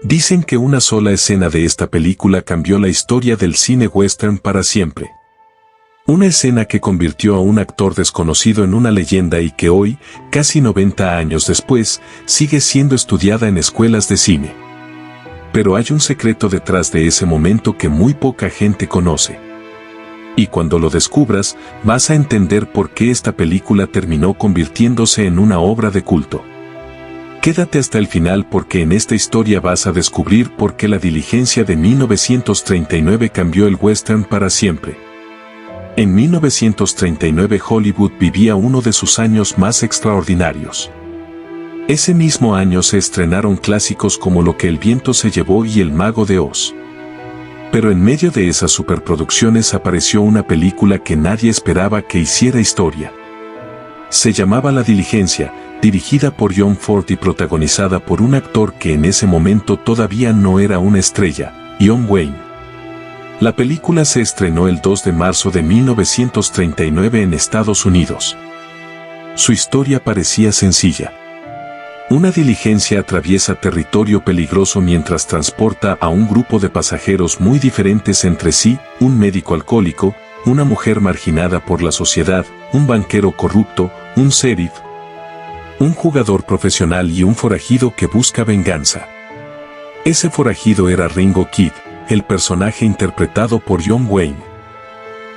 Dicen que una sola escena de esta película cambió la historia del cine western para siempre. Una escena que convirtió a un actor desconocido en una leyenda y que hoy, casi 90 años después, sigue siendo estudiada en escuelas de cine. Pero hay un secreto detrás de ese momento que muy poca gente conoce. Y cuando lo descubras, vas a entender por qué esta película terminó convirtiéndose en una obra de culto. Quédate hasta el final porque en esta historia vas a descubrir por qué La Diligencia de 1939 cambió el western para siempre. En 1939 Hollywood vivía uno de sus años más extraordinarios. Ese mismo año se estrenaron clásicos como Lo que el viento se llevó y El mago de Oz. Pero en medio de esas superproducciones apareció una película que nadie esperaba que hiciera historia. Se llamaba La Diligencia, dirigida por John Ford y protagonizada por un actor que en ese momento todavía no era una estrella, John Wayne. La película se estrenó el 2 de marzo de 1939 en Estados Unidos. Su historia parecía sencilla. Una diligencia atraviesa territorio peligroso mientras transporta a un grupo de pasajeros muy diferentes entre sí, un médico alcohólico, una mujer marginada por la sociedad, un banquero corrupto, un sheriff, un jugador profesional y un forajido que busca venganza. Ese forajido era Ringo Kid, el personaje interpretado por John Wayne.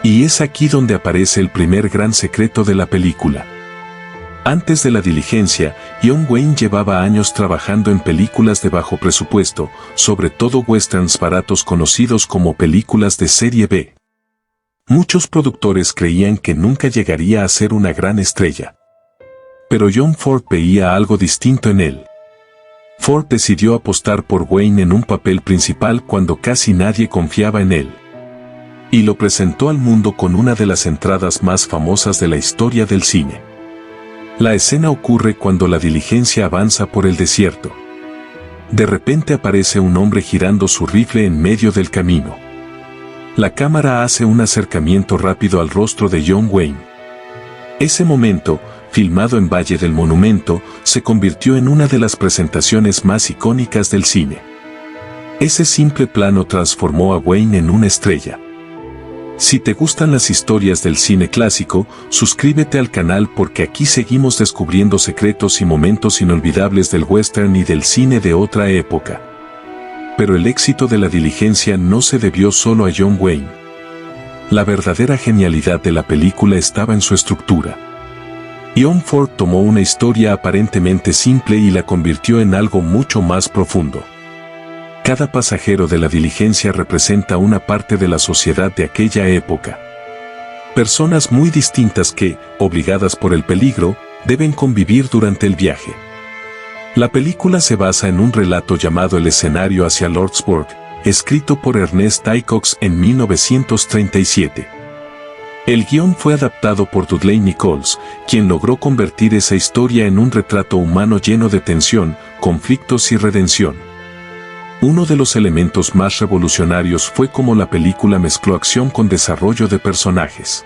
Y es aquí donde aparece el primer gran secreto de la película. Antes de La Diligencia, John Wayne llevaba años trabajando en películas de bajo presupuesto, sobre todo westerns baratos conocidos como películas de serie B. Muchos productores creían que nunca llegaría a ser una gran estrella. Pero John Ford veía algo distinto en él. Ford decidió apostar por Wayne en un papel principal cuando casi nadie confiaba en él. Y lo presentó al mundo con una de las entradas más famosas de la historia del cine. La escena ocurre cuando la diligencia avanza por el desierto. De repente aparece un hombre girando su rifle en medio del camino. La cámara hace un acercamiento rápido al rostro de John Wayne. Ese momento, filmado en Valle del Monumento, se convirtió en una de las presentaciones más icónicas del cine. Ese simple plano transformó a Wayne en una estrella. Si te gustan las historias del cine clásico, suscríbete al canal porque aquí seguimos descubriendo secretos y momentos inolvidables del western y del cine de otra época. Pero el éxito de La Diligencia no se debió solo a John Wayne. La verdadera genialidad de la película estaba en su estructura. John Ford tomó una historia aparentemente simple y la convirtió en algo mucho más profundo. Cada pasajero de la diligencia representa una parte de la sociedad de aquella época. Personas muy distintas que, obligadas por el peligro, deben convivir durante el viaje. La película se basa en un relato llamado El escenario hacia Lordsburg, escrito por Ernest Taycox en 1937. El guión fue adaptado por Dudley Nichols, quien logró convertir esa historia en un retrato humano lleno de tensión, conflictos y redención. Uno de los elementos más revolucionarios fue cómo la película mezcló acción con desarrollo de personajes.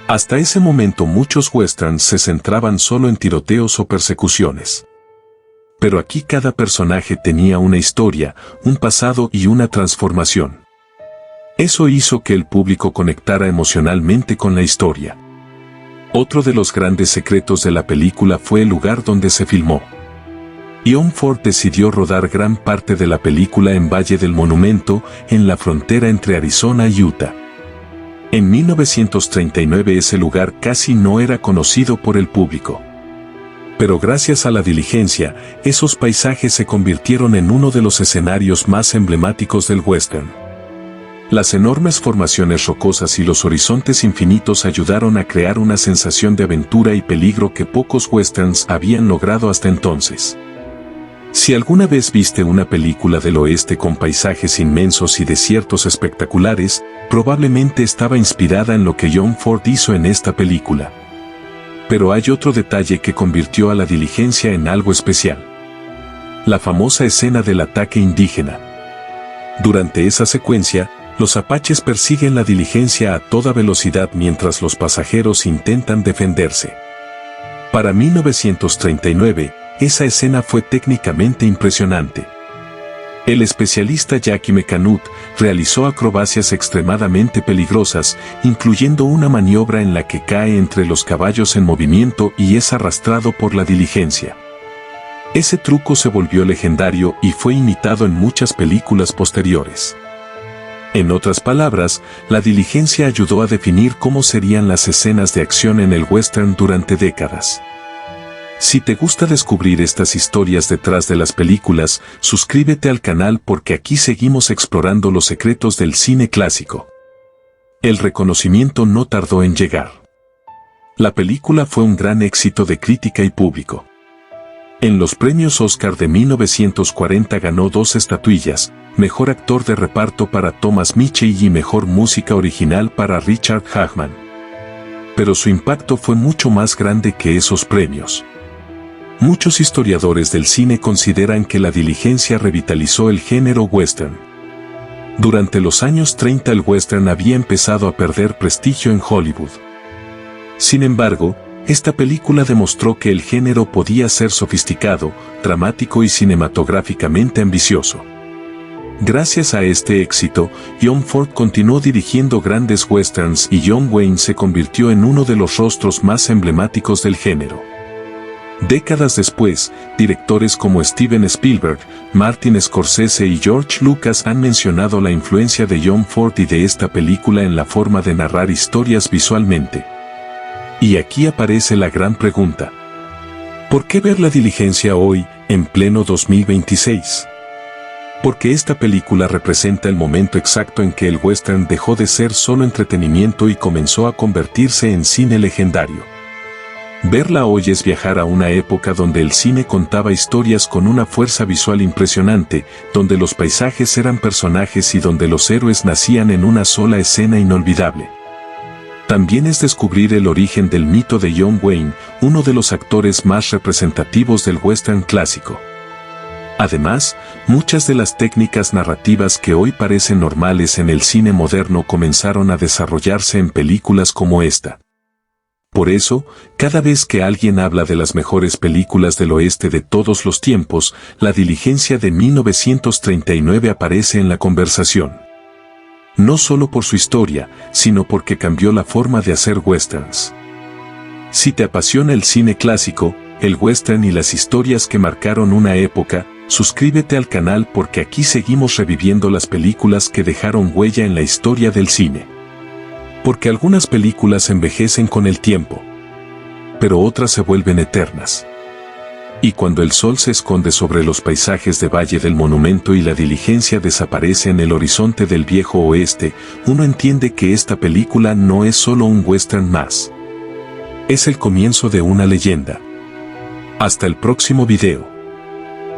Hasta ese momento muchos westerns se centraban solo en tiroteos o persecuciones. Pero aquí cada personaje tenía una historia, un pasado y una transformación. Eso hizo que el público conectara emocionalmente con la historia. Otro de los grandes secretos de la película fue el lugar donde se filmó. John Ford decidió rodar gran parte de la película en Valle del Monumento, en la frontera entre Arizona y Utah. En 1939 ese lugar casi no era conocido por el público. Pero gracias a La Diligencia, esos paisajes se convirtieron en uno de los escenarios más emblemáticos del western. Las enormes formaciones rocosas y los horizontes infinitos ayudaron a crear una sensación de aventura y peligro que pocos westerns habían logrado hasta entonces. Si alguna vez viste una película del oeste con paisajes inmensos y desiertos espectaculares, probablemente estaba inspirada en lo que John Ford hizo en esta película. Pero hay otro detalle que convirtió a La Diligencia en algo especial. La famosa escena del ataque indígena. Durante esa secuencia, los apaches persiguen la diligencia a toda velocidad mientras los pasajeros intentan defenderse. Para 1939, esa escena fue técnicamente impresionante. El especialista Jackie McAnutt realizó acrobacias extremadamente peligrosas, incluyendo una maniobra en la que cae entre los caballos en movimiento y es arrastrado por la diligencia. Ese truco se volvió legendario y fue imitado en muchas películas posteriores. En otras palabras, la diligencia ayudó a definir cómo serían las escenas de acción en el western durante décadas. Si te gusta descubrir estas historias detrás de las películas, suscríbete al canal porque aquí seguimos explorando los secretos del cine clásico. El reconocimiento no tardó en llegar. La película fue un gran éxito de crítica y público. En los premios Oscar de 1940 ganó 2 estatuillas, Mejor Actor de Reparto para Thomas Mitchell y Mejor Música Original para Richard Hagman. Pero su impacto fue mucho más grande que esos premios. Muchos historiadores del cine consideran que la diligencia revitalizó el género western. Durante los años 30 el western había empezado a perder prestigio en Hollywood. Sin embargo, esta película demostró que el género podía ser sofisticado, dramático y cinematográficamente ambicioso. Gracias a este éxito, John Ford continuó dirigiendo grandes westerns y John Wayne se convirtió en uno de los rostros más emblemáticos del género. Décadas después, directores como Steven Spielberg, Martin Scorsese y George Lucas han mencionado la influencia de John Ford y de esta película en la forma de narrar historias visualmente. Y aquí aparece la gran pregunta. ¿Por qué ver La Diligencia hoy, en pleno 2026? Porque esta película representa el momento exacto en que el western dejó de ser solo entretenimiento y comenzó a convertirse en cine legendario. Verla hoy es viajar a una época donde el cine contaba historias con una fuerza visual impresionante, donde los paisajes eran personajes y donde los héroes nacían en una sola escena inolvidable. También es descubrir el origen del mito de John Wayne, uno de los actores más representativos del western clásico. Además, muchas de las técnicas narrativas que hoy parecen normales en el cine moderno comenzaron a desarrollarse en películas como esta. Por eso, cada vez que alguien habla de las mejores películas del oeste de todos los tiempos, La Diligencia de 1939 aparece en la conversación. No solo por su historia, sino porque cambió la forma de hacer westerns. Si te apasiona el cine clásico, el western y las historias que marcaron una época, suscríbete al canal porque aquí seguimos reviviendo las películas que dejaron huella en la historia del cine. Porque algunas películas envejecen con el tiempo, pero otras se vuelven eternas. Y cuando el sol se esconde sobre los paisajes de Valle del Monumento y La Diligencia desaparece en el horizonte del viejo oeste, uno entiende que esta película no es solo un western más. Es el comienzo de una leyenda. Hasta el próximo video.